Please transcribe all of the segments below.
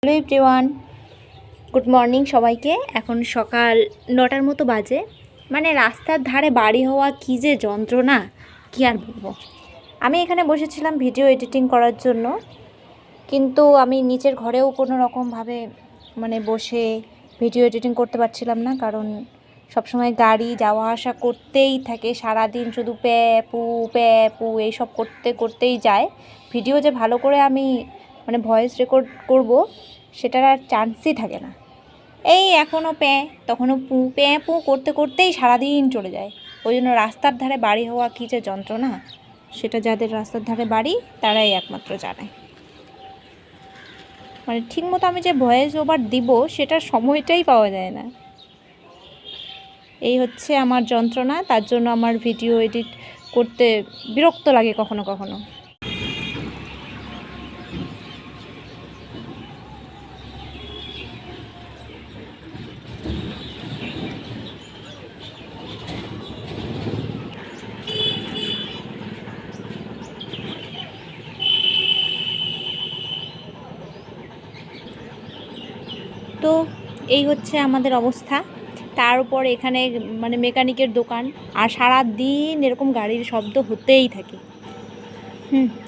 Hello everyone, good morning সবাইকে। এখন সকাল 9টার মতো বাজে। মানে রাস্তার ধারে বাড়ি হওয়া কী যে যন্ত্রণা, কী আর বলবো। আমি এখানে বসেছিলাম ভিডিও এডিটিং করার জন্য, কিন্তু আমি নিচের ঘরেও কোনো রকমভাবে বসে ভিডিও এডিটিং করতে পারছিলাম না, কারণ সবসময় গাড়ি যাওয়া আসা করতেই থাকে। সারাদিন শুধু প্যাপু প্যাপু এইসব করতে করতেই যায়। ভিডিও যে ভালো করে আমি ভয়েস রেকর্ড করব সেটার আর চান্সই থাকে না। এই এখনও তখনও পু করতে করতেই সারাদিন চলে যায়। ওই জন্য রাস্তার ধারে বাড়ি হওয়া কী যে যন্ত্রণা, সেটা যাদের রাস্তার ধারে বাড়ি তারাই একমাত্র জানে। ঠিকমতো আমি যে ভয়েস ওভার দিব সেটার সময়টাই পাওয়া যায় না। এই হচ্ছে আমার যন্ত্রণা। তার জন্য আমার ভিডিও এডিট করতে বিরক্ত লাগে কখনো কখনো। তো এই হচ্ছে আমাদের অবস্থা। তার উপর এখানে মেকানিকের দোকান, আর সারা দিন এরকম গাড়ির শব্দ হতেই থাকে।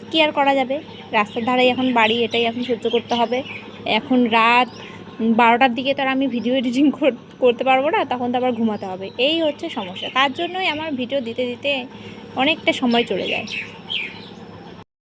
কী আর করা যাবে, রাস্তার ধারে এখন বাড়ি, এটাই এখন সহ্য করতে হবে। এখন রাত 12টার দিকে তো আর আমি ভিডিও এডিটিং করতে পারবো না, তখন তো আবার ঘুমাতে হবে। এই হচ্ছে সমস্যা। তার জন্যই আমার ভিডিও দিতে দিতে অনেকটা সময় চলে যায়।